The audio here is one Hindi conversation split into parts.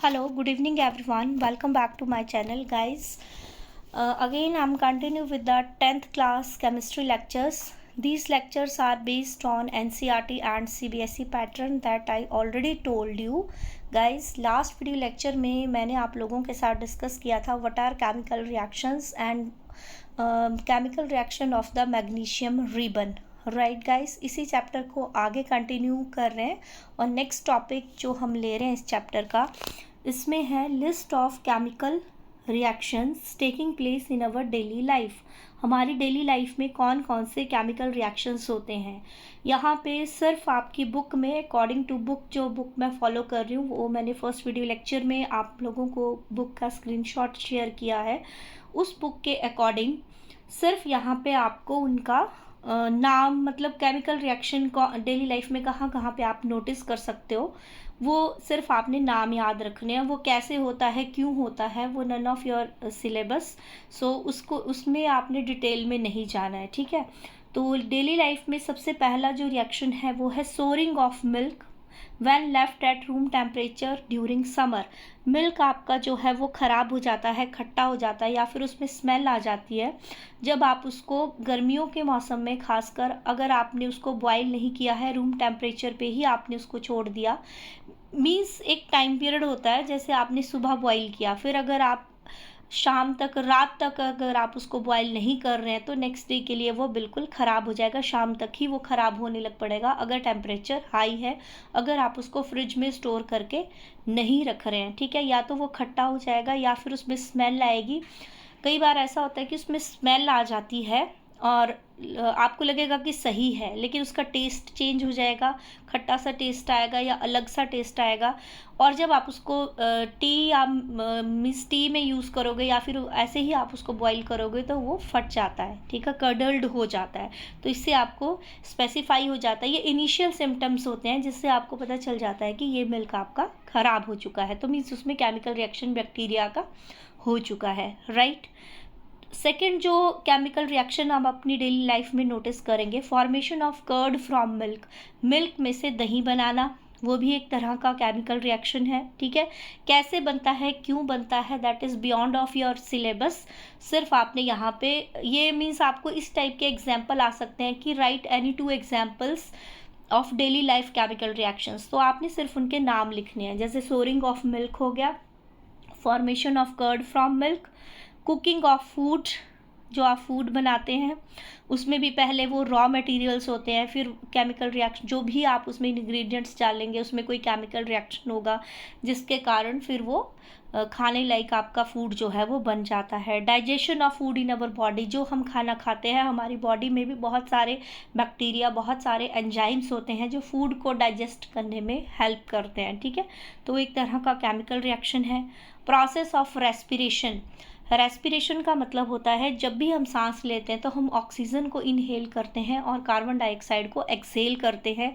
Hello, good evening everyone. Welcome back to my channel, guys. Again, I'm continue with the 10th class chemistry lectures. These lectures are based on NCERT and CBSE pattern that I already told you. Guys, last video lecture में मैंने आप लोगों के साथ डिस्कस किया था what are chemical reactions and chemical reaction of the magnesium ribbon. Right guys, इसी चैप्टर को आगे कंटिन्यू कर रहे हैं और नेक्स्ट टॉपिक जो हम ले रहे हैं इस चैप्टर का, इसमें है list of chemical reactions taking place in our daily life. हमारी डेली लाइफ में कौन कौन से केमिकल रिएक्शंस होते हैं। यहाँ पे सिर्फ आपकी बुक में अकॉर्डिंग टू बुक, जो बुक मैं फॉलो कर रही हूँ वो मैंने फर्स्ट वीडियो लेक्चर में आप लोगों को बुक का स्क्रीनशॉट शेयर किया है। उस बुक के अकॉर्डिंग सिर्फ यहाँ पे आपको उनका नाम, मतलब केमिकल रिएक्शन को डेली लाइफ में कहाँ कहाँ पे आप नोटिस कर सकते हो, वो सिर्फ आपने नाम याद रखने हैं। वो कैसे होता है, क्यों होता है, वो नन ऑफ योर सिलेबस। सो उसको उसमें आपने डिटेल में नहीं जाना है, ठीक है। तो डेली लाइफ में सबसे पहला जो रिएक्शन है वो है souring of milk when left at room temperature during summer. Milk आपका जो है वो ख़राब हो जाता है, खट्टा हो जाता है या फिर उसमें स्मेल आ जाती है जब आप उसको गर्मियों के मौसम में, खासकर अगर आपने उसको बॉईल नहीं किया है, रूम टेम्परेचर पे ही आपने उसको छोड़ दिया। मीन्स एक टाइम पीरियड होता है, जैसे आपने सुबह बॉईल किया, फिर अगर आप शाम तक, रात तक अगर आप उसको बॉईल नहीं कर रहे हैं तो नेक्स्ट डे के लिए वो बिल्कुल ख़राब हो जाएगा। शाम तक ही वो ख़राब होने लग पड़ेगा अगर टेम्परेचर हाई है, अगर आप उसको फ्रिज में स्टोर करके नहीं रख रहे हैं, ठीक है। या तो वो खट्टा हो जाएगा या फिर उसमें स्मेल आएगी। कई बार ऐसा होता है कि उसमें स्मेल आ जाती है और आपको लगेगा कि सही है, लेकिन उसका टेस्ट चेंज हो जाएगा, खट्टा सा टेस्ट आएगा या अलग सा टेस्ट आएगा। और जब आप उसको टी या मिस टी में यूज़ करोगे या फिर ऐसे ही आप उसको बॉईल करोगे तो वो फट जाता है, ठीक है, कर्डल्ड हो जाता है। तो इससे आपको स्पेसिफाई हो जाता है, ये इनिशियल सिम्टम्स होते हैं जिससे आपको पता चल जाता है कि ये मिल्क आपका ख़राब हो चुका है। तो मीन्स उसमें केमिकल रिएक्शन बैक्टीरिया का हो चुका है, राइट। सेकेंड जो केमिकल रिएक्शन हम अपनी डेली लाइफ में नोटिस करेंगे, formation of curd from milk. Milk में से दही बनाना, वो भी एक तरह का केमिकल रिएक्शन है, ठीक है। कैसे बनता है, क्यों बनता है, that is beyond of your syllabus. सिर्फ आपने यहाँ पे, ये मीन्स आपको इस टाइप के एग्जाम्पल आ सकते हैं कि right any 2 examples of daily life chemical reactions. तो आपने सिर्फ उनके नाम लिखने हैं, जैसे सोरिंग ऑफ मिल्क हो गया, formation of curd from milk, cooking of food, जो आप फूड बनाते हैं उसमें भी पहले वो रॉ मटेरियल्स होते हैं, फिर केमिकल रिएक्शन, जो भी आप उसमें इंग्रेडिएंट्स डालेंगे उसमें कोई केमिकल रिएक्शन होगा जिसके कारण फिर वो खाने लायक आपका फूड जो है वो बन जाता है। Digestion of food in our body, जो हम खाना खाते हैं हमारी बॉडी में भी बहुत सारे बैक्टीरिया, बहुत सारे एंजाइम्स होते हैं जो फूड को डाइजेस्ट करने में हेल्प करते हैं, ठीक है। तो एक तरह का केमिकल रिएक्शन है। प्रोसेस ऑफ रेस्पिरेशन, रेस्पिरेशन का मतलब होता है जब भी हम सांस लेते हैं तो हम ऑक्सीजन को इनहेल करते हैं और कार्बन डाइऑक्साइड को एक्सहेल करते हैं।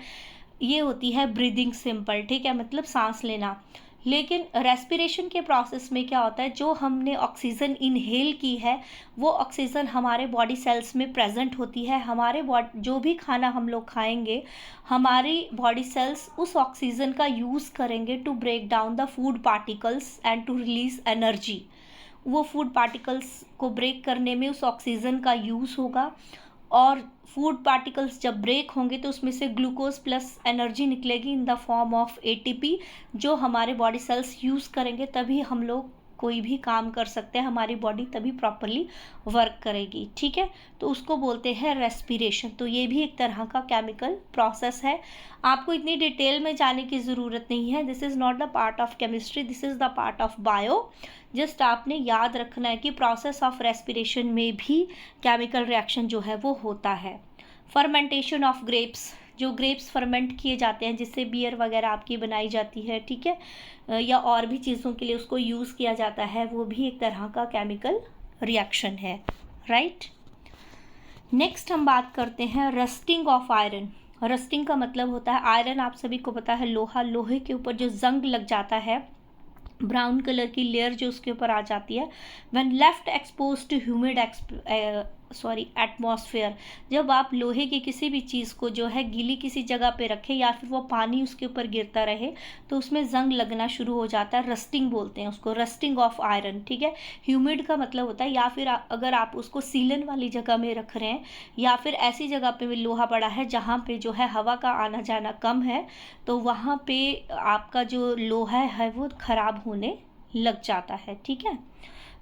ये होती है ब्रीदिंग सिंपल, ठीक है, मतलब सांस लेना। लेकिन रेस्पिरेशन के प्रोसेस में क्या होता है, जो हमने ऑक्सीजन इनहेल की है वो ऑक्सीजन हमारे बॉडी सेल्स में प्रेजेंट होती है। हमारे बॉडी, जो भी खाना हम लोग खाएंगे, हमारी बॉडी सेल्स उस ऑक्सीजन का यूज़ करेंगे to break down the food particles and to release energy. वो फूड पार्टिकल्स को ब्रेक करने में उस ऑक्सीजन का यूज़ होगा और फूड पार्टिकल्स जब ब्रेक होंगे तो उसमें से ग्लूकोज प्लस एनर्जी निकलेगी in the form of ATP, जो हमारे बॉडी सेल्स यूज़ करेंगे, तभी हम लोग कोई भी काम कर सकते हैं, हमारी बॉडी तभी प्रॉपरली वर्क करेगी, ठीक है। तो उसको बोलते हैं रेस्पिरेशन। तो ये भी एक तरह का केमिकल प्रोसेस है। आपको इतनी डिटेल में जाने की ज़रूरत नहीं है, this is not the part of chemistry, this is the part of bio. Just आपने याद रखना है कि प्रोसेस ऑफ रेस्पिरेशन में भी केमिकल रिएक्शन जो है वो होता है। फर्मेंटेशन ऑफ ग्रेप्स, जो ग्रेप्स फर्मेंट किए जाते हैं जिससे बियर वगैरह आपकी बनाई जाती है, ठीक है, या और भी चीज़ों के लिए उसको यूज़ किया जाता है, वो भी एक तरह का केमिकल रिएक्शन है, राइट। नेक्स्ट हम बात करते हैं रस्टिंग ऑफ आयरन। रस्टिंग का मतलब होता है, आयरन आप सभी को पता है लोहा, लोहे के ऊपर जो जंग लग जाता है, ब्राउन कलर की लेयर जो उसके ऊपर आ जाती है, when left expose to humid atmosphere. जब आप लोहे की किसी भी चीज़ को जो है गीली किसी जगह पे रखें या फिर वो पानी उसके ऊपर गिरता रहे तो उसमें जंग लगना शुरू हो जाता है, रस्टिंग बोलते हैं उसको, रस्टिंग ऑफ आयरन, ठीक है। ह्यूमिड का मतलब होता है, या फिर अगर आप उसको सीलन वाली जगह में रख रहे हैं या फिर ऐसी जगह पे भी लोहा पड़ा है जहाँ पे जो है हवा का आना जाना कम है, तो वहाँ पे आपका जो लोहा है वो ख़राब होने लग जाता है, ठीक है।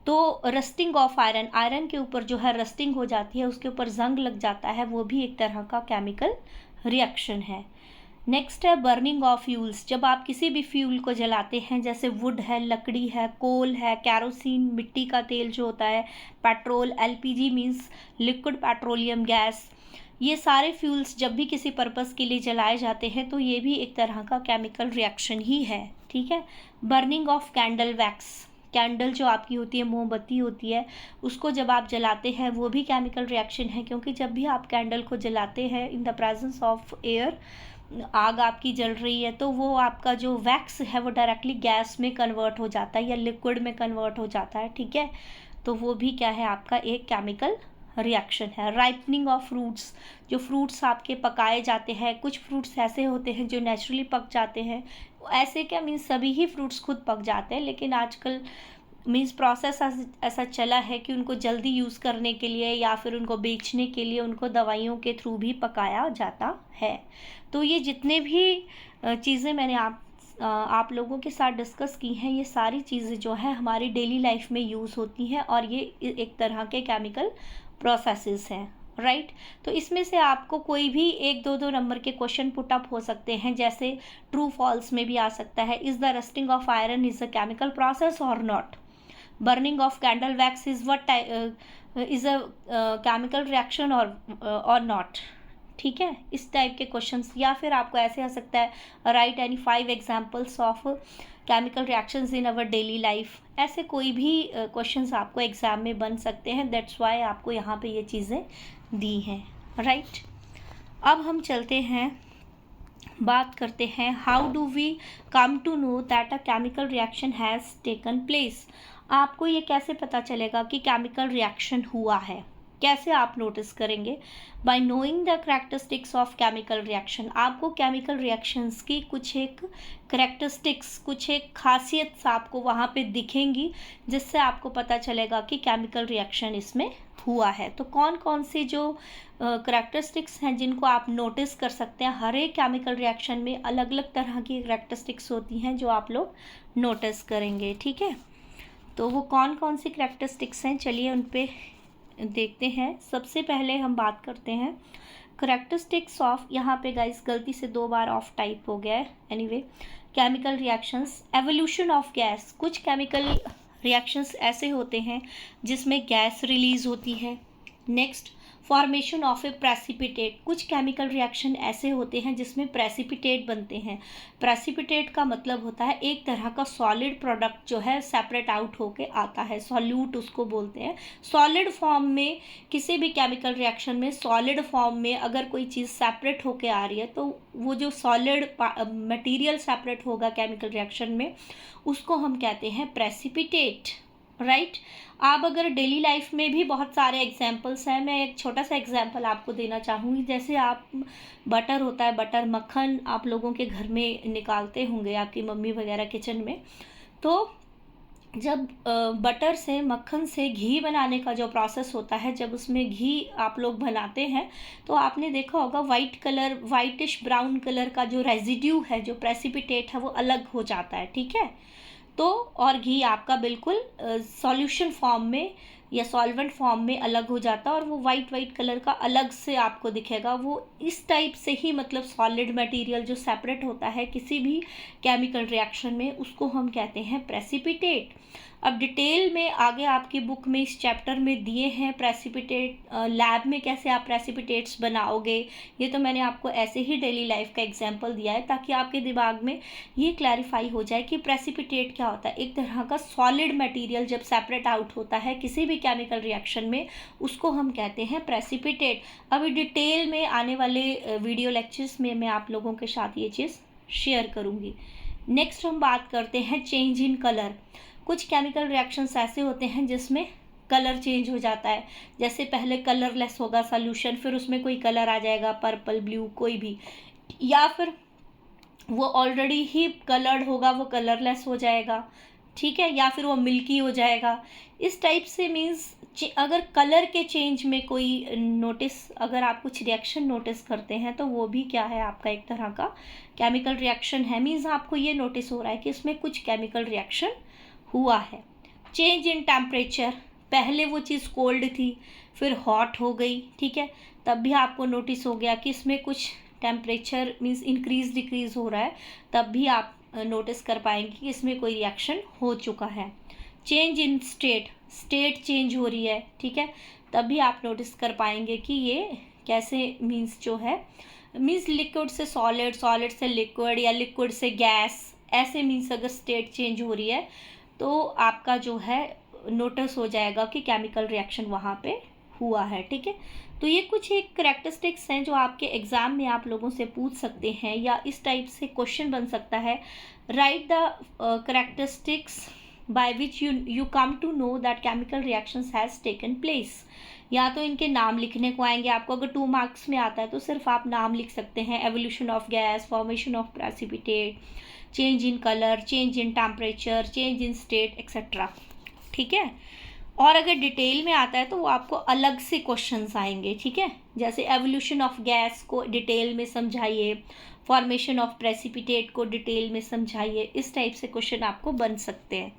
तो रस्टिंग ऑफ आयरन, आयरन के ऊपर जो है रस्टिंग हो जाती है, उसके ऊपर जंग लग जाता है, वो भी एक तरह का केमिकल रिएक्शन है। नेक्स्ट है बर्निंग ऑफ फ्यूल्स। जब आप किसी भी फ्यूल को जलाते हैं, जैसे वुड है, लकड़ी है, कोल है, कैरोसिन मिट्टी का तेल जो होता है, petrol, LPG means liquid petroleum gas, ये सारे फ्यूल्स जब भी किसी पर्पस के लिए जलाए जाते हैं तो ये भी एक तरह का केमिकल रिएक्शन ही है, ठीक है। Burning of candle wax, candle जो आपकी होती है, मोमबत्ती होती है, उसको जब आप जलाते हैं वो भी केमिकल रिएक्शन है, क्योंकि जब भी आप कैंडल को जलाते हैं in the presence of air, आग आपकी जल रही है, तो वो आपका जो वैक्स है वो डायरेक्टली गैस में कन्वर्ट हो जाता है या लिक्विड में कन्वर्ट हो जाता है, ठीक है। तो वो भी क्या है, आपका एक केमिकल रिएक्शन है। राइपनिंग ऑफ फ्रूट्स, जो फ्रूट्स आपके पकाए जाते हैं, कुछ फ्रूट्स ऐसे होते हैं जो नेचुरली पक जाते हैं, ऐसे क्या मीन्स सभी ही फ्रूट्स खुद पक जाते हैं, लेकिन आजकल मीन्स प्रोसेस ऐसा चला है कि उनको जल्दी यूज़ करने के लिए या फिर उनको बेचने के लिए उनको दवाइयों के थ्रू भी पकाया जाता है। तो ये जितने भी चीज़ें मैंने आप लोगों के साथ डिस्कस की हैं, ये सारी चीज़ें जो है हमारी डेली लाइफ में यूज़ होती हैं और ये एक तरह के केमिकल प्रोसेसेस हैं, राइट। तो इसमें से आपको कोई भी 1-2 नंबर के क्वेश्चन पुट अप हो सकते हैं, जैसे ट्रू फॉल्स में भी आ सकता है, is the rusting of iron is a chemical process और not, burning of candle wax is is a chemical reaction or not, ठीक है। इस टाइप के क्वेश्चंस, या फिर आपको ऐसे आ सकता है right any 5 examples of chemical reactions in our daily life, ऐसे कोई भी क्वेश्चंस आपको एग्जाम में बन सकते हैं, दैट्स वाई आपको यहाँ पे ये चीज़ें दी हैं, राइट। अब हम चलते हैं, बात करते हैं how do we come to know that a chemical reaction has taken place. आपको ये कैसे पता चलेगा कि केमिकल रिएक्शन हुआ है, कैसे आप नोटिस करेंगे? Bye knowing the characteristics of chemical reaction. आपको केमिकल रिएक्शंस की कुछ एक करैक्टरिस्टिक्स, कुछ एक खासियत आपको वहाँ पे दिखेंगी, जिससे आपको पता चलेगा कि केमिकल रिएक्शन इसमें हुआ है। तो कौन कौन सी जो करैक्टरिस्टिक्स हैं जिनको आप नोटिस कर सकते हैं, हर एक केमिकल रिएक्शन में अलग अलग तरह की करैक्टरिस्टिक्स होती हैं जो आप लोग नोटिस करेंगे, ठीक है। तो वो कौन कौन सी करैक्टरिस्टिक्स हैं, चलिए उन पे देखते हैं। सबसे पहले हम बात करते हैं करैक्टरिस्टिक्स ऑफ, यहाँ पे गाइस गलती से 2 बार ऑफ टाइप हो गया है, anyway, chemical reactions, evolution of gas. कुछ केमिकल रिएक्शंस ऐसे होते हैं जिसमें गैस रिलीज होती है। Next, formation of A precipitate. कुछ केमिकल रिएक्शन ऐसे होते हैं जिसमें प्रेसिपिटेट बनते हैं। प्रेसिपिटेट का मतलब होता है एक तरह का सॉलिड प्रोडक्ट जो है सेपरेट आउट होके आता है, सॉल्यूट उसको बोलते हैं। सॉलिड फॉर्म में किसी भी केमिकल रिएक्शन में, सॉलिड फॉर्म में अगर कोई चीज़ सेपरेट होके आ रही है तो वो जो सॉलिड मटेरियल सेपरेट होगा केमिकल रिएक्शन में, उसको हम कहते हैं प्रेसिपिटेट, राइट। आप अगर डेली लाइफ में भी बहुत सारे एग्जांपल्स हैं, मैं एक छोटा सा एग्जांपल आपको देना चाहूँगी। जैसे आप बटर होता है, बटर मक्खन आप लोगों के घर में निकालते होंगे, आपकी मम्मी वगैरह किचन में। तो जब बटर से, मक्खन से घी बनाने का जो प्रोसेस होता है, जब उसमें घी आप लोग बनाते हैं तो आपने देखा होगा white colour, whitish brown colour का जो रेजिड्यू है, जो प्रेसिपिटेट है, वो अलग हो जाता है, ठीक है। तो और घी आपका बिल्कुल सॉल्यूशन फॉर्म में या सॉल्वेंट फॉर्म में अलग हो जाता है और वो वाइट कलर का अलग से आपको दिखेगा। वो इस टाइप से ही, मतलब सॉलिड मटेरियल जो सेपरेट होता है किसी भी केमिकल रिएक्शन में, उसको हम कहते हैं प्रेसिपिटेट। अब डिटेल में आगे आपकी बुक में इस चैप्टर में दिए हैं प्रेसिपिटेट, लैब में कैसे आप प्रेसिपिटेट्स बनाओगे। ये तो मैंने आपको ऐसे ही डेली लाइफ का एग्जांपल दिया है ताकि आपके दिमाग में ये क्लैरिफाई हो जाए कि प्रेसिपिटेट क्या होता है। एक तरह का सॉलिड मटेरियल जब सेपरेट आउट होता है किसी भी केमिकल रिएक्शन में, उसको हम कहते हैं प्रेसिपिटेट। अभी डिटेल में आने वाले वीडियो लेक्चर्स में मैं आप लोगों के साथ ये चीज़ शेयर करूँगी। नेक्स्ट हम बात करते हैं चेंज इन कलर। कुछ केमिकल रिएक्शंस ऐसे होते हैं जिसमें कलर चेंज हो जाता है। जैसे पहले कलरलेस होगा सॉल्यूशन, फिर उसमें कोई कलर आ जाएगा, पर्पल, ब्लू, कोई भी, या फिर वो ऑलरेडी ही कलर्ड होगा, वो कलरलेस हो जाएगा, ठीक है, या फिर वो मिल्की हो जाएगा। इस टाइप से मीन्स अगर कलर के चेंज में कोई नोटिस, अगर आप कुछ रिएक्शन नोटिस करते हैं तो वो भी क्या है, आपका एक तरह का केमिकल रिएक्शन है। मीन्स आपको ये नोटिस हो रहा है कि इसमें कुछ केमिकल रिएक्शन हुआ है। चेंज इन टेम्परेचर, पहले वो चीज़ कोल्ड थी, फिर हॉट हो गई, ठीक है, तब भी आपको नोटिस हो गया कि इसमें कुछ टेम्परेचर मीन्स इंक्रीज डिक्रीज हो रहा है, तब भी आप नोटिस कर पाएंगे कि इसमें कोई रिएक्शन हो चुका है। Change in state, state change हो रही है, ठीक है, तब भी आप नोटिस कर पाएंगे कि ये कैसे मीन्स जो है, मीन्स लिक्विड से सॉलिड, सॉलिड से लिक्विड, या लिक्विड से गैस, ऐसे मीन्स अगर स्टेट चेंज हो रही है तो आपका जो है नोटिस हो जाएगा कि केमिकल रिएक्शन वहाँ पे हुआ है, ठीक है। तो ये कुछ एक करैक्टरिस्टिक्स हैं जो आपके एग्ज़ाम में आप लोगों से पूछ सकते हैं, या इस टाइप से क्वेश्चन बन सकता है। Write the characteristics by which you come to know that chemical reactions has taken place. या तो इनके नाम लिखने को आएंगे आपको, अगर 2 मार्क्स में आता है तो सिर्फ आप नाम लिख सकते हैं। Evolution of gas, formation of precipitate, change in colour, change in temperature, change in state, etcetera, ठीक है। और अगर डिटेल में आता है तो वो आपको अलग से क्वेश्चंस आएंगे, ठीक है। जैसे एवोल्यूशन ऑफ गैस को डिटेल में समझाइए, फॉर्मेशन ऑफ प्रेसिपिटेट को डिटेल में समझाइए, इस टाइप से क्वेश्चन आपको बन सकते हैं।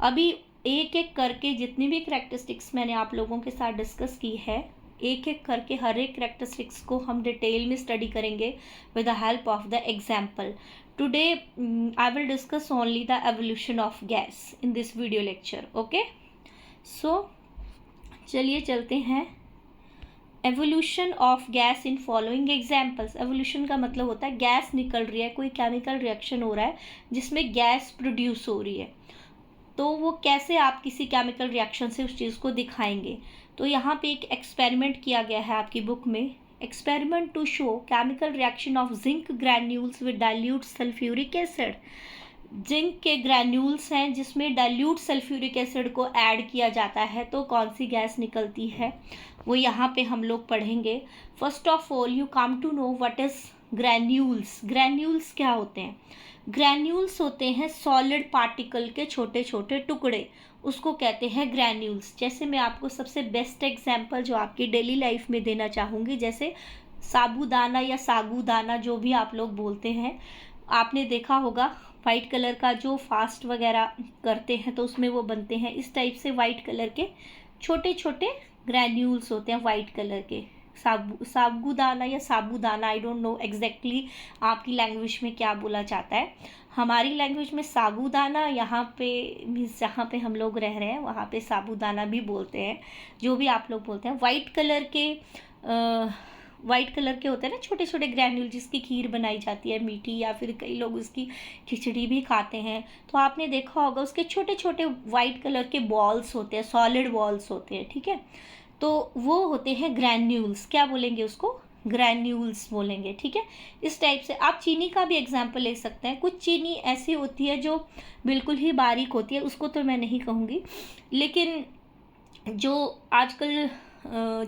अभी एक एक करके जितनी भी करैक्टरिस्टिक्स मैंने आप लोगों के साथ डिस्कस की है, एक एक करके हर एक करैक्टरिस्टिक्स को हम डिटेल में स्टडी करेंगे with the help of the example. Today I will discuss only the evolution of gas in this video lecture, okay. So चलिए चलते हैं। Evolution of gas in following examples. Evolution का मतलब होता है गैस निकल रही है, कोई केमिकल रिएक्शन हो रहा है जिसमें गैस प्रोड्यूस हो रही है, तो वो कैसे आप किसी केमिकल रिएक्शन से उस चीज़ को दिखाएंगे। तो यहाँ पे एक एक्सपेरिमेंट किया गया है आपकी बुक में, experiment to show chemical reaction of zinc granules with dilute sulphuric acid. Zinc के ग्रैन्यूल्स हैं जिसमें डाइल्यूट सल्फ्यूरिक एसिड को ऐड किया जाता है, तो कौन सी गैस निकलती है वो यहाँ पे हम लोग पढ़ेंगे। First of all you come to know what is granules. Granules क्या होते हैं? ग्रैन्यूल्स होते हैं सॉलिड पार्टिकल के छोटे छोटे टुकड़े, उसको कहते हैं ग्रैन्यूल्स। जैसे मैं आपको सबसे बेस्ट एग्जांपल जो आपकी डेली लाइफ में देना चाहूँगी, जैसे साबूदाना या सागूदाना जो भी आप लोग बोलते हैं, आपने देखा होगा वाइट कलर का जो फास्ट वगैरह करते हैं तो उसमें वो बनते हैं, इस टाइप से वाइट कलर के छोटे छोटे ग्रैन्यूल्स होते हैं वाइट कलर के। साबूदाना या साबूदाना, आई डोंट नो एग्जैक्टली आपकी लैंग्वेज में क्या बोला जाता है। हमारी लैंग्वेज में साबूदाना, यहाँ पे मीन्स जहाँ पे हम लोग रह रहे हैं वहाँ पे साबूदाना भी बोलते हैं। जो भी आप लोग बोलते हैं, वाइट कलर के होते हैं ना छोटे छोटे ग्रैन्यूल, जिसकी खीर बनाई जाती है मीठी, या फिर कई लोग उसकी खिचड़ी भी खाते हैं। तो आपने देखा होगा उसके छोटे छोटे वाइट कलर के बॉल्स होते हैं, सॉलिड बॉल्स होते हैं, ठीक है। तो वो होते हैं ग्रैन्यूल्स। क्या बोलेंगे उसको? ग्रैन्यूल्स बोलेंगे, ठीक है। इस टाइप से आप चीनी का भी एग्जाम्पल ले सकते हैं। कुछ चीनी ऐसी होती है जो बिल्कुल ही बारीक होती है, उसको तो मैं नहीं कहूँगी, लेकिन जो आजकल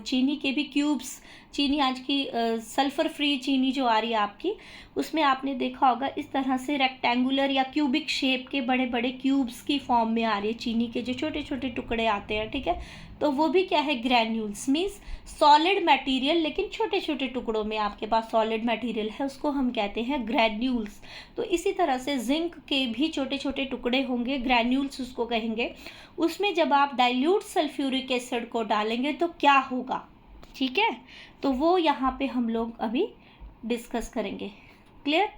चीनी के भी क्यूब्स, चीनी आज की सल्फ़र फ्री चीनी जो आ रही है आपकी, उसमें आपने देखा होगा इस तरह से रेक्टेंगुलर या क्यूबिक शेप के बड़े बड़े क्यूब्स की फॉर्म में आ रही है चीनी के, जो छोटे छोटे टुकड़े आते हैं, ठीक है। तो वो भी क्या है? ग्रैन्यूल्स। मीन्स सॉलिड मटेरियल लेकिन छोटे छोटे टुकड़ों में आपके पास सॉलिड मटेरियल है, उसको हम कहते हैं ग्रैन्यूल्स। तो इसी तरह से जिंक के भी छोटे छोटे टुकड़े होंगे, ग्रैन्यूल्स उसको कहेंगे। उसमें जब आप डाइल्यूट सल्फ्यूरिक एसिड को डालेंगे तो क्या होगा, ठीक है। तो वो यहाँ पे हम लोग अभी डिस्कस करेंगे। क्लियर?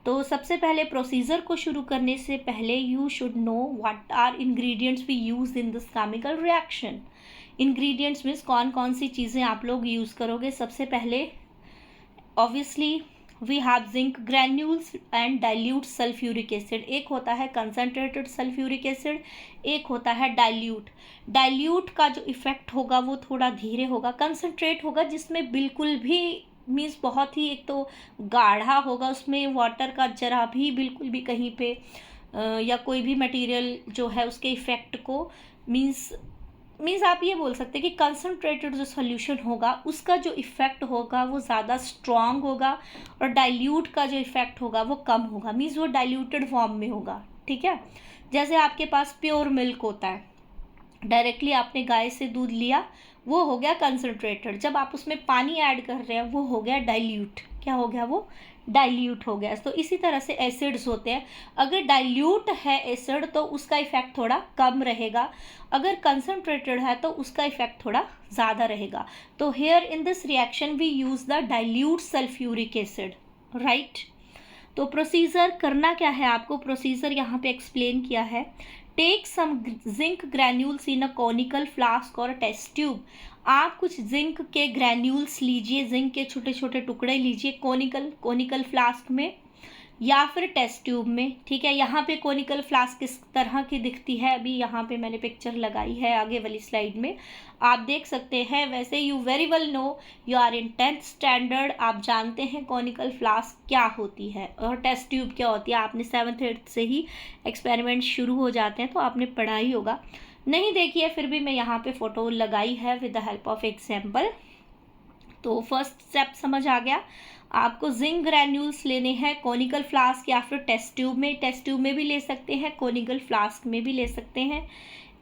तो सबसे पहले प्रोसीजर को शुरू करने से पहले you should know what are ingredients we use in this chemical reaction. Ingredients means कौन कौन सी चीज़ें आप लोग यूज़ करोगे। सबसे पहले obviously we have zinc granules and dilute sulphuric acid. एक होता है कंसनट्रेटेड सल्फ्यूरिक एसिड, एक होता है डाइल्यूट। डाइल्यूट का जो इफेक्ट होगा वो थोड़ा धीरे होगा, कंसनट्रेट होगा जिसमें बिल्कुल भी मीन्स बहुत ही एक तो गाढ़ा होगा, उसमें वाटर का जरा भी बिल्कुल भी कहीं पे या कोई भी मटेरियल जो है उसके इफ़ेक्ट को मीन्स मीन्स आप ये बोल सकते हैं कि कंसनट्रेटेड जो सोल्यूशन होगा उसका जो इफ़ेक्ट होगा वो ज़्यादा स्ट्रॉन्ग होगा और डाइल्यूट का जो इफ़ेक्ट होगा वो कम होगा, मीन्स वो डाइल्यूटेड फॉर्म में होगा, ठीक है। जैसे आपके पास प्योर मिल्क होता है, डायरेक्टली आपने गाय से दूध लिया, वो हो गया कंसनट्रेटेड। जब आप उसमें पानी ऐड कर रहे हैं वो हो गया डाइल्यूट। क्या हो गया? वो डाइल्यूट हो गया। तो इसी तरह से एसिड्स होते हैं, अगर डाइल्यूट है एसिड तो उसका इफेक्ट थोड़ा कम रहेगा, अगर कंसनट्रेटेड है तो उसका इफेक्ट थोड़ा ज़्यादा रहेगा। तो here in this reaction we use the dilute sulphuric acid, right. तो प्रोसीजर करना क्या है आपको, प्रोसीजर यहाँ पे एक्सप्लेन किया है। Take some zinc granules in a conical flask और टेस्ट ट्यूब। आप कुछ जिंक के ग्रैन्यूल्स लीजिए, जिंक के छोटे छोटे टुकड़े लीजिए कोनिकल फ्लास्क में या फिर टेस्ट ट्यूब में, ठीक है। यहाँ पे कोनिकल फ्लास्क किस तरह की दिखती है, अभी यहाँ पे मैंने पिक्चर लगाई है आगे वाली स्लाइड में, आप देख सकते हैं। वैसे you very well know, you are in 10th standard, आप जानते हैं कोनिकल फ्लास्क क्या होती है और टेस्ट ट्यूब क्या होती है। आपने 7th 8th से ही एक्सपेरिमेंट शुरू हो जाते हैं तो आपने पढ़ा ही होगा, नहीं देखी है फिर भी मैं यहाँ पे फ़ोटो लगाई है with the help of example. तो फर्स्ट स्टेप समझ आ गया, आपको जिंक ग्रैन्यूल्स लेने हैं कोनिकल फ्लास्क या फिर टेस्ट ट्यूब में, टेस्ट ट्यूब में भी ले सकते हैं, कोनिकल फ्लास्क में भी ले सकते हैं।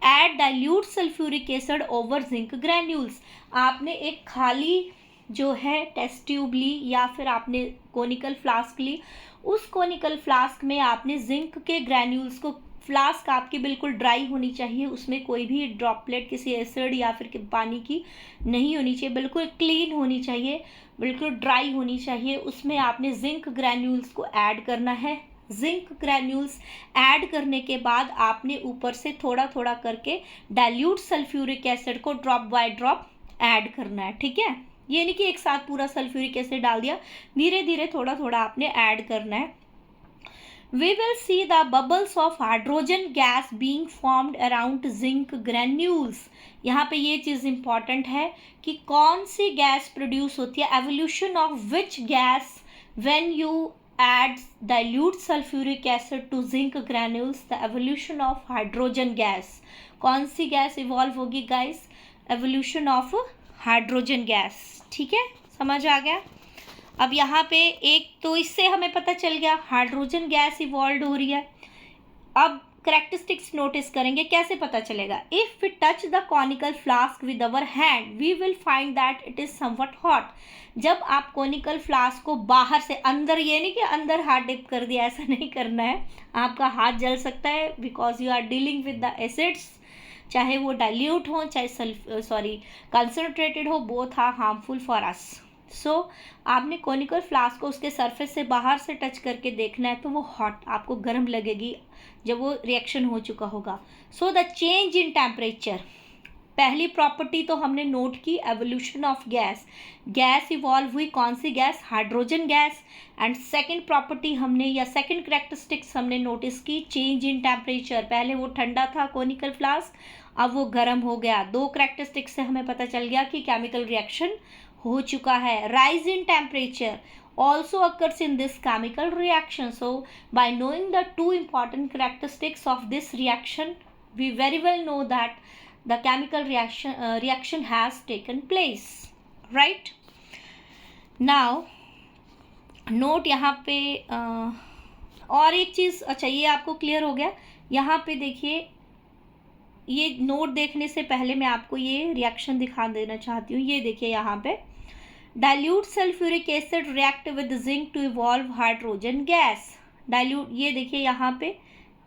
Add dilute sulphuric acid over zinc granules. आपने एक खाली जो है टेस्ट ट्यूब ली या फिर आपने कोनिकल फ्लास्क ली, उस कोनिकल फ्लास्क में आपने जिंक के ग्रैन्यूल्स को, फ्लास्क आपकी बिल्कुल ड्राई होनी चाहिए, उसमें कोई भी ड्रॉपलेट किसी एसिड या फिर पानी की नहीं होनी चाहिए, बिल्कुल क्लीन होनी चाहिए, बिल्कुल ड्राई होनी चाहिए। उसमें आपने जिंक ग्रैन्यूल्स को ऐड करना है। जिंक ग्रैन्यूल्स ऐड करने के बाद आपने ऊपर से थोड़ा थोड़ा करके डाइल्यूट सल्फ्यूरिक एसिड को ड्रॉप बाय ड्रॉप ऐड करना है, ठीक है। ये नहीं कि एक साथ पूरा सल्फ्यूरिक एसिड डाल दिया, धीरे धीरे थोड़ा थोड़ा आपने ऐड करना है। We will see the bubbles of hydrogen gas being formed around zinc granules. यहाँ पे ये चीज़ इम्पॉर्टेंट है कि कौन सी गैस प्रोड्यूस होती है, evolution of which gas when you add dilute sulfuric acid to zinc granules, the evolution of hydrogen gas. कौन सी गैस इवॉल्व होगी guys? Evolution of hydrogen gas, ठीक है, समझ आ गया। अब यहाँ पे एक तो इससे हमें पता चल गया हाइड्रोजन गैस इवॉल्व हो रही है। अब कैरेक्टरिस्टिक्स नोटिस करेंगे, कैसे पता चलेगा? If we touch the conical flask with our hand we will find that it is somewhat hot. जब आप कॉनिकल फ्लास्क को बाहर से अंदर, ये नहीं कि अंदर हाथ डिप कर दिया, ऐसा नहीं करना है, आपका हाथ जल सकता है because you are dealing with the acids, चाहे वो डाइल्यूट हो चाहे कंसनट्रेटेड हो, both are harmful for us. So आपने कॉनिकल फ्लास्क को उसके सरफेस से बाहर से टच करके देखना है तो वो हॉट, आपको गर्म लगेगी जब वो रिएक्शन हो चुका होगा। So the change in temperature, पहली प्रॉपर्टी तो हमने नोट की evolution of gas, gas evolve हुई, कौन सी गैस? Hydrogen gas. And second property हमने या सेकंड कैरेक्टरिस्टिक्स हमने नोटिस की, चेंज इन टेम्परेचर, पहले वो ठंडा था कॉनिकल फ्लास्क, अब वो गर्म हो गया। दो कैरेक्टरिस्टिक्स से हमें पता चल गया कि केमिकल रिएक्शन हो चुका है। Rise in temperature also occurs in this chemical reaction. So by knowing the two important characteristics of this reaction, we very well know that the chemical reaction has taken place, right? Now note यहाँ पे और एक चीज़, अच्छा ये आपको क्लियर हो गया। यहाँ पे देखिए, ये नोट देखने से पहले मैं आपको ये रिएक्शन दिखा देना चाहती हूँ। ये देखिए यहाँ पे, dilute sulphuric acid react with zinc to evolve hydrogen gas. Dilute, ये देखिए यहाँ पे,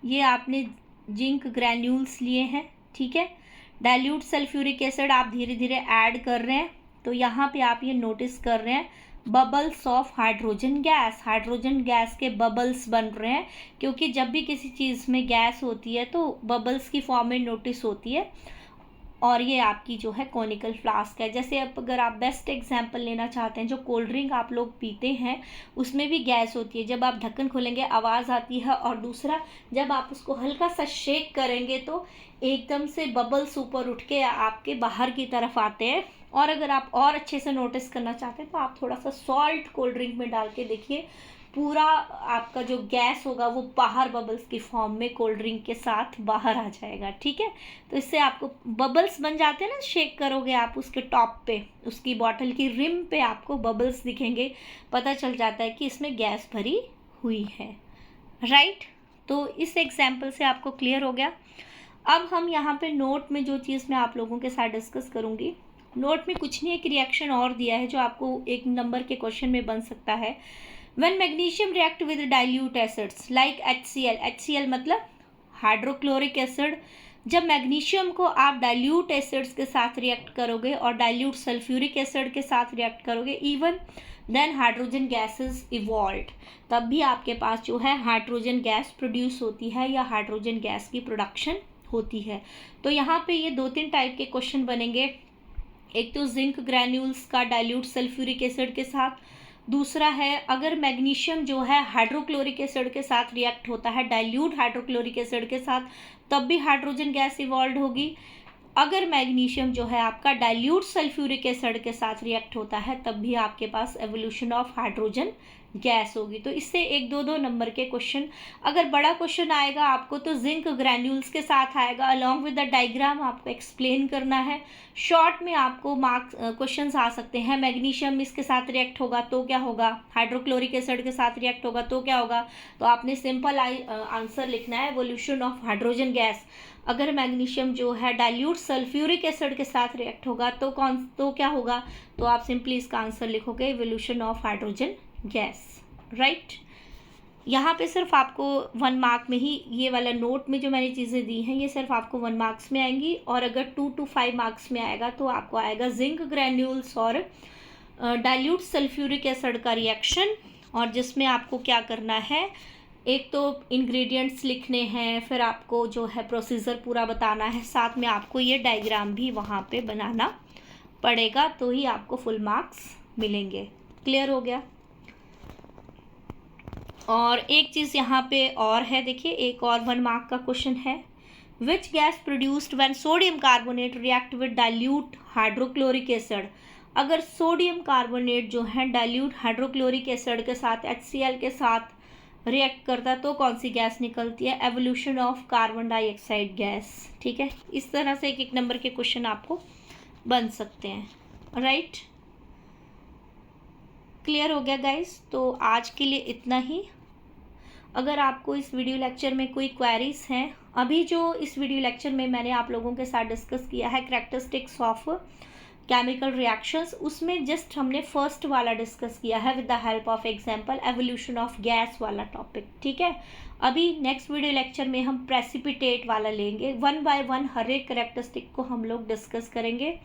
ये आपने जिंक ग्रैन्यूल्स लिए हैं, ठीक है, डाइल्यूट सल्फ्यूरिक एसिड आप धीरे धीरे ऐड कर रहे हैं, तो यहाँ पे आप ये नोटिस कर रहे हैं bubbles of hydrogen gas, hydrogen gas के बबल्स बन रहे हैं, क्योंकि जब भी किसी चीज़ में गैस होती है तो बबल्स की फॉर्म में नोटिस होती है। और ये आपकी जो है कॉनिकल फ्लास्क है। जैसे अब अगर आप बेस्ट एग्जांपल लेना चाहते हैं, जो कोल्ड ड्रिंक आप लोग पीते हैं उसमें भी गैस होती है, जब आप ढक्कन खोलेंगे आवाज़ आती है, और दूसरा जब आप उसको हल्का सा शेक करेंगे तो एकदम से बबल्स ऊपर उठ के आपके बाहर की तरफ आते हैं। और अगर आप और अच्छे से नोटिस करना चाहते हैं तो आप थोड़ा सा सॉल्ट कोल्ड ड्रिंक में डाल के देखिए, पूरा आपका जो गैस होगा वो बाहर बबल्स की फॉर्म में कोल्ड ड्रिंक के साथ बाहर आ जाएगा, ठीक है। तो इससे आपको बबल्स बन जाते हैं ना, शेक करोगे आप उसके टॉप पे, उसकी बॉटल की रिम पे आपको बबल्स दिखेंगे, पता चल जाता है कि इसमें गैस भरी हुई है, राइट। तो इस एग्जाम्पल से आपको क्लियर हो गया। अब हम यहाँ पे नोट में जो चीज़ मैं आप लोगों के साथ डिस्कस करूँगी, नोट में कुछ नहीं, एक रिएक्शन और दिया है जो आपको 1 नंबर के क्वेश्चन में बन सकता है। When magnesium react with dilute acids like HCl, HCl मतलब हाइड्रोक्लोरिक एसिड, जब मैग्नीशियम को आप डाइल्यूट एसिड्स के साथ रिएक्ट करोगे और डाइल्यूट सल्फ्यूरिक एसिड के साथ रिएक्ट करोगे, even then hydrogen gas is evolved, तब भी आपके पास जो है हाइड्रोजन गैस प्रोड्यूस होती है या हाइड्रोजन गैस की प्रोडक्शन होती है। तो यहाँ पे ये 2-3 टाइप के क्वेश्चन बनेंगे। एक तो जिंक ग्रैन्यूल्स का डाइल्यूट सल्फ्यूरिक एसिड के साथ, दूसरा है अगर मैग्नीशियम जो है हाइड्रोक्लोरिक एसिड के साथ रिएक्ट होता है, डाइल्यूट हाइड्रोक्लोरिक एसिड के साथ, तब भी हाइड्रोजन गैस इवॉल्व होगी। अगर मैग्नीशियम जो है आपका डाइल्यूट सल्फ्यूरिक एसिड के साथ रिएक्ट होता है, तब भी आपके पास एवोल्यूशन ऑफ हाइड्रोजन गैस होगी। तो इससे 1-2 नंबर के क्वेश्चन, अगर बड़ा क्वेश्चन आएगा आपको तो जिंक ग्रैन्यूल्स के साथ आएगा, अलॉन्ग विद द डायग्राम आपको एक्सप्लेन करना है। शॉर्ट में आपको मार्क्स क्वेश्चंस आ सकते हैं, मैग्नीशियम इसके साथ रिएक्ट होगा तो क्या होगा, हाइड्रोक्लोरिक एसिड के साथ रिएक्ट होगा तो क्या होगा, तो आपने सिंपल आंसर लिखना है एवोल्यूशन ऑफ हाइड्रोजन गैस। अगर मैग्नीशियम जो है डाइल्यूट सल्फ्यूरिक एसिड के साथ रिएक्ट होगा तो क्या होगा, तो आप सिंपली इसका आंसर लिखोगे evolution of hydrogen gas, right. यहाँ पे सिर्फ आपको 1 मार्क में ही ये वाला नोट में जो मैंने चीज़ें दी हैं ये सिर्फ आपको 1 मार्क्स में आएंगी, और अगर 2 to 5 मार्क्स में आएगा तो आपको आएगा जिंक ग्रैन्यूल्स और डाइल्यूट सल्फ्यूरिक एसिड का रिएक्शन, और जिसमें आपको क्या करना है, एक तो इंग्रेडिएंट्स लिखने हैं, फिर आपको जो है प्रोसीजर पूरा बताना है, साथ में आपको ये डायग्राम भी वहाँ पे बनाना पड़ेगा, तो ही आपको फुल मार्क्स मिलेंगे। क्लियर हो गया। और एक चीज़ यहाँ पे और है, देखिए एक और 1 मार्क का क्वेश्चन है, which gas produced when sodium carbonate react with dilute hydrochloric acid. अगर सोडियम कार्बोनेट जो है डाइल्यूट हाइड्रोक्लोरिक एसिड के साथ HCl के साथ रिएक्ट करता है तो कौन सी गैस निकलती है, evolution of carbon dioxide gas, ठीक है। इस तरह से 1-1 नंबर के क्वेश्चन आपको बन सकते हैं, राइट। क्लियर हो गया गाइस। तो आज के लिए इतना ही। अगर आपको इस वीडियो लेक्चर में कोई क्वेरीज हैं, अभी जो इस वीडियो लेक्चर में मैंने आप लोगों के साथ डिस्कस किया है कैरेक्टरिस्टिक्स ऑफ केमिकल रिएक्शंस, उसमें जस्ट हमने फर्स्ट वाला डिस्कस किया है with the help of example, evolution of gas वाला टॉपिक, ठीक है। अभी नेक्स्ट वीडियो लेक्चर में हम प्रेसिपिटेट वाला लेंगे, 1 by 1 हर एक कैरेक्टरिस्टिक को हम लोग डिस्कस करेंगे।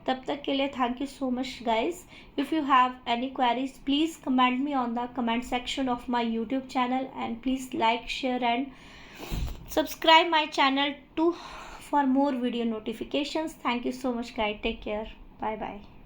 तब तक के लिए thank you so much guys. If you have any queries please comment me on the comment section of my YouTube channel, and please like, share and subscribe my channel for more video notifications. Thank you so much guys. Take care. Bye bye.